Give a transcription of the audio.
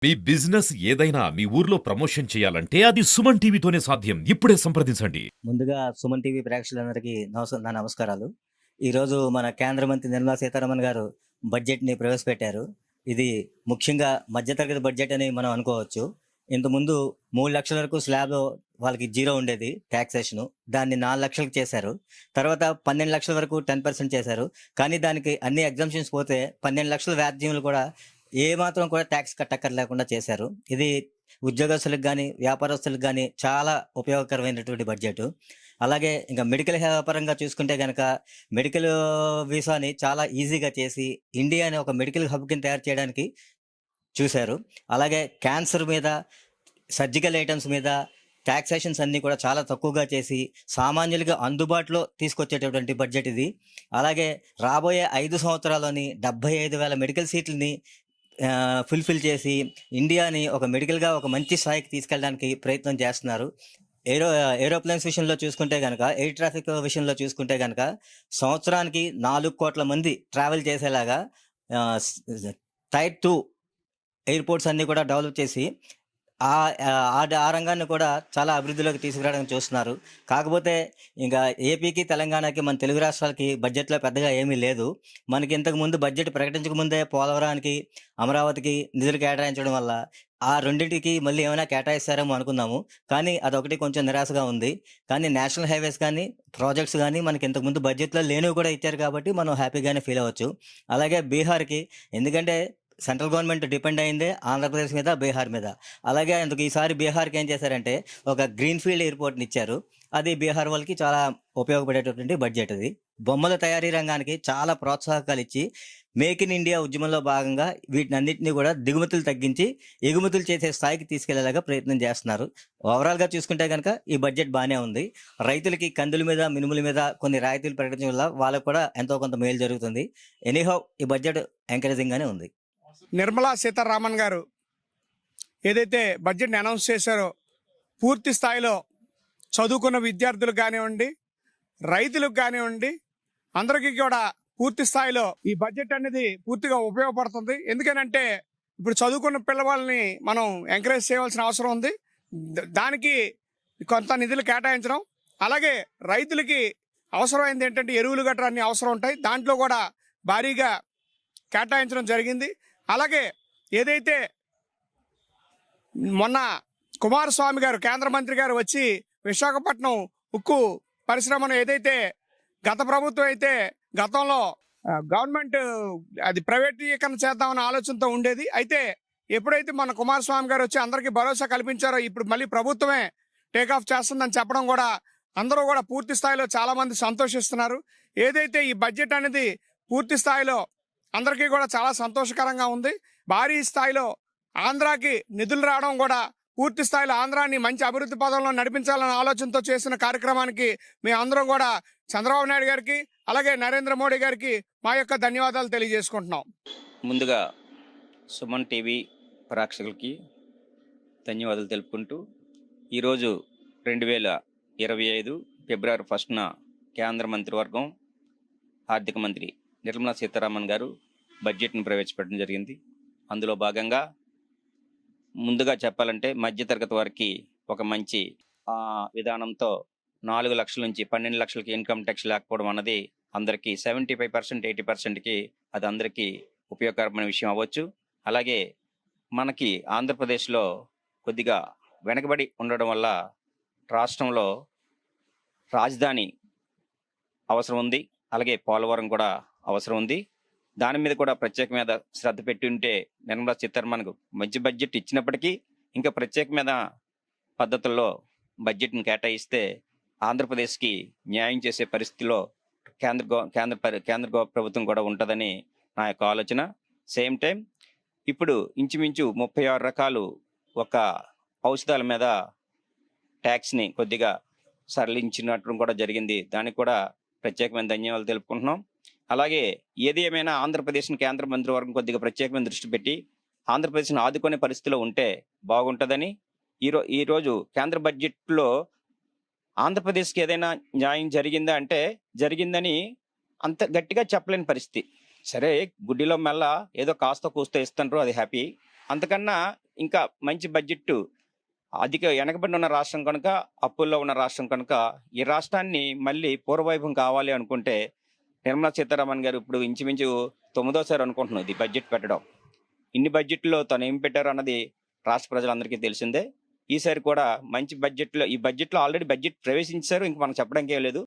మీ business ఏదైనా మీ ఊర్లో promotion చేయాలంటే అది సుమన్ టీవీతోనే సాధ్యం. ఇప్పుడే సంప్రదించండి. ముందుగా సుమన్ టీవీ ప్రేక్షకులందరికీ నా నమస్కారాలు. ఈరోజు మన కేంద్ర మంత్రి నిర్మలా సీతారామన్ గారు బడ్జెట్‌ని ప్రవేశపెట్టారు. ఇది ముఖ్యంగా మధ్యతరగతి బడ్జెట్ అని మనం అనుకోవచ్చు. ఇంతకుముందు 3,00,000 వరకు స్లాబ్ వాళ్ళకి జీరో ఉండేది టాక్సేషను. దాన్ని 4,00,000కి చేశారు. తర్వాత 12,00,000 వరకు 10% చేశారు. కానీ దానికి అన్ని ఎగ్జంప్షన్స్ పోతే 12,00,000 వ్యాజ్యములు కూడా ఏమాత్రం కూడా ట్యాక్స్ కట్టక్కర లేకుండా చేశారు. ఇది ఉద్యోగస్తులకు గానీ, వ్యాపారస్తులకు గానీ చాలా ఉపయోగకరమైనటువంటి బడ్జెటు. అలాగే ఇంకా మెడికల్ పరంగా చూసుకుంటే గనక మెడికల్ వీసాని చాలా ఈజీగా చేసి ఇండియాని ఒక మెడికల్ హబ్ కింద తయారు చేయడానికి చూశారు. అలాగే క్యాన్సర్ మీద, సర్జికల్ ఐటెమ్స్ మీద టాక్సేషన్స్ అన్నీ కూడా చాలా తక్కువగా చేసి సామాన్యులకి అందుబాటులో తీసుకొచ్చేటటువంటి బడ్జెట్ ఇది. అలాగే రాబోయే 5 సంవత్సరాల్లోని 75,000 మెడికల్ సీట్లని ఫుల్‌ఫిల్ చేసి ఇండియాని ఒక మెడికల్‌గా ఒక మంచి స్థాయికి తీసుకెళ్ళడానికి ప్రయత్నం చేస్తున్నారు. ఏరోప్లేన్స్ విషయంలో చూసుకుంటే గనక, ఎయిర్ ట్రాఫిక్ విషయంలో చూసుకుంటే గనక సంవత్సరానికి 4,00,00,000 మంది ట్రావెల్ చేసేలాగా టైర్ 2 ఎయిర్‌పోర్ట్స్ అన్నీ కూడా డెవలప్ చేసి ఆ రంగాన్ని కూడా చాలా అభివృద్ధిలోకి తీసుకురావడానికి చూస్తున్నారు. కాకపోతే ఇంకా ఏపీకి, తెలంగాణకి, మన తెలుగు రాష్ట్రాలకి బడ్జెట్‌లో పెద్దగా ఏమీ లేదు. మనకి ఇంతకుముందు బడ్జెట్ ప్రకటించక ముందే పోలవరానికి, అమరావతికి నిధులు కేటాయించడం వల్ల ఆ రెండిటికి మళ్ళీ ఏమైనా కేటాయిస్తారేమో అనుకున్నాము. కానీ అదొకటి కొంచెం నిరాశగా ఉంది. కానీ నేషనల్ హైవేస్ కానీ, ప్రాజెక్ట్స్ గానీ మనకి ఇంతకుముందు బడ్జెట్‌లో లేనివి కూడా ఇచ్చారు కాబట్టి మనం హ్యాపీగానే ఫీల్ అవ్వచ్చు. అలాగే బీహార్‌కి, ఎందుకంటే సెంట్రల్ గవర్నమెంట్ డిపెండ్ అయిందే ఆంధ్రప్రదేశ్ మీద, బీహార్ మీద. అలాగే అందుకు ఈసారి బీహార్‌కి ఏం చేశారంటే ఒక గ్రీన్‌ఫీల్డ్ ఎయిర్‌పోర్ట్‌ని ఇచ్చారు. అది బీహార్ వాళ్ళకి చాలా ఉపయోగపడేటటువంటి బడ్జెట్ అది. బొమ్మల తయారీ రంగానికి చాలా ప్రోత్సాహకాలు ఇచ్చి మేక్ ఇన్ ఇండియా ఉద్యమంలో భాగంగా వీటినన్నిటిని కూడా దిగుమతులు తగ్గించి ఎగుమతులు చేసే స్థాయికి తీసుకెళ్లేలాగా ప్రయత్నం చేస్తున్నారు. ఓవరాల్‌గా చూసుకుంటే గనక ఈ బడ్జెట్ బానే ఉంది. రైతులకి కందుల మీద, మినుముల మీద కొన్ని రాయితీలు ప్రకటించడం వల్ల వాళ్ళకి కూడా ఎంతో కొంత మేలు జరుగుతుంది. ఎనీహౌ ఈ బడ్జెట్ ఎంకరేజింగ్‌గానే ఉంది. నిర్మలా సీతారామన్ గారు ఏదైతే బడ్జెట్ని అనౌన్స్ చేశారో పూర్తి స్థాయిలో చదువుకున్న విద్యార్థులకు కానివ్వండి, రైతులకు కానివ్వండి, అందరికీ కూడా పూర్తి స్థాయిలో ఈ బడ్జెట్ అనేది పూర్తిగా ఉపయోగపడుతుంది. ఎందుకనంటే ఇప్పుడు చదువుకున్న పిల్లవాళ్ళని మనం ఎంకరేజ్ చేయవలసిన అవసరం ఉంది. దానికి కొంత నిధులు కేటాయించడం, అలాగే రైతులకి అవసరమైంది ఏంటంటే ఎరువులు గట్రా అన్ని అవసరం ఉంటాయి. దాంట్లో కూడా భారీగా కేటాయించడం జరిగింది. అలాగే ఏదైతే మొన్న కుమారస్వామి గారు కేంద్ర మంత్రి గారు వచ్చి విశాఖపట్నం ఉక్కు పరిశ్రమను ఏదైతే గత ప్రభుత్వం అయితే గతంలో గవర్నమెంట్ అది ప్రైవేటీకరణ చేద్దామన్న ఆలోచనతో ఉండేది. అయితే ఎప్పుడైతే మన కుమారస్వామి గారు వచ్చి అందరికీ భరోసా కల్పించారో ఇప్పుడు మళ్ళీ ప్రభుత్వమే టేకాఫ్ చేస్తుందని చెప్పడం కూడా అందరూ కూడా పూర్తి స్థాయిలో చాలా మంది సంతోషిస్తున్నారు. ఏదైతే ఈ బడ్జెట్ అనేది పూర్తి స్థాయిలో అందరికీ కూడా చాలా సంతోషకరంగా ఉంది. భారీ స్థాయిలో ఆంధ్రాకి నిధులు రావడం కూడా పూర్తి స్థాయిలో ఆంధ్రాని మంచి అభివృద్ధి పదంలో నడిపించాలన్న ఆలోచనతో చేసిన కార్యక్రమానికి మేము అందరం కూడా చంద్రబాబు నాయుడు గారికి, అలాగే నరేంద్ర మోడీ గారికి మా యొక్క ధన్యవాదాలు తెలియజేసుకుంటున్నాం. ముందుగా సుమన్ టీవీ ప్రేక్షకులకి ధన్యవాదాలు తెలుపుకుంటూ ఈరోజు 2025 ఫిబ్రవరి 1న కేంద్ర మంత్రివర్గం ఆర్థిక మంత్రి నిర్మలా సీతారామన్ గారు బడ్జెట్ను ప్రవేశపెట్టడం జరిగింది. అందులో భాగంగా ముందుగా చెప్పాలంటే మధ్యతరగతి వారికి ఒక మంచి విధానంతో 4 లక్షల నుంచి 12 లక్షలకి ఇన్కమ్ ట్యాక్స్ లేకపోవడం అన్నది అందరికీ 75%, 80%కి అది అందరికీ ఉపయోగకరమైన విషయం అవ్వచ్చు. అలాగే మనకి ఆంధ్రప్రదేశ్లో కొద్దిగా వెనకబడి ఉండడం వల్ల రాష్ట్రంలో రాజధాని అవసరం ఉంది, అలాగే పోలవరం కూడా అవసరం ఉంది. దాని మీద కూడా ప్రత్యేకమైన శ్రద్ధ పెట్టి ఉంటే నిర్మలా సీతారామన్కు మంచి బడ్జెట్ ఇచ్చినప్పటికీ ఇంకా ప్రత్యేకమైన పద్ధతుల్లో బడ్జెట్ని కేటాయిస్తే ఆంధ్రప్రదేశ్కి న్యాయం చేసే పరిస్థితిలో కేంద్ర ప్రభుత్వం కూడా ఉంటుందని నా యొక్క ఆలోచన. సేమ్ టైం ఇప్పుడు ఇంచుమించు 36 రకాలు ఒక ఔషధాల మీద ట్యాక్స్ని కొద్దిగా సరళించినట్టు కూడా జరిగింది. దానికి కూడా ప్రత్యేకమైన ధన్యవాదాలు తెలుపుకుంటున్నాం. అలాగే ఏది ఏమైనా ఆంధ్రప్రదేశ్ని కేంద్ర మంత్రివర్గం కొద్దిగా ప్రత్యేకమైన దృష్టి పెట్టి ఆంధ్రప్రదేశ్ని ఆదుకునే పరిస్థితిలో ఉంటే బాగుంటుందని ఈరోజు కేంద్ర బడ్జెట్లో ఆంధ్రప్రదేశ్కి ఏదైనా న్యాయం జరిగిందా అంటే జరిగిందని అంత గట్టిగా చెప్పలేని పరిస్థితి. సరే, గుడ్డిలో మెల్ల ఏదో కాస్త కూస్తో ఇస్తున్నారు, అది హ్యాపీ. అంతకన్నా ఇంకా మంచి బడ్జెట్ అధిక వెనకబడి ఉన్న రాష్ట్రం కనుక, అప్పుల్లో ఉన్న రాష్ట్రం కనుక ఈ రాష్ట్రాన్ని మళ్ళీ పూర్వవైభవం కావాలి అనుకుంటే నిర్మలా సీతారామన్ గారు ఇప్పుడు ఇంచుమించు 9వ అనుకుంటున్నాం ఇది బడ్జెట్ పెట్టడం. ఇన్ని బడ్జెట్లో తను ఏం పెట్టారు అన్నది రాష్ట్ర ప్రజలందరికీ తెలిసిందే. ఈసారి కూడా మంచి బడ్జెట్లో, ఈ బడ్జెట్లో ఆల్రెడీ బడ్జెట్ ప్రవేశించారు, ఇంక మనం చెప్పడానికి ఏం లేదు.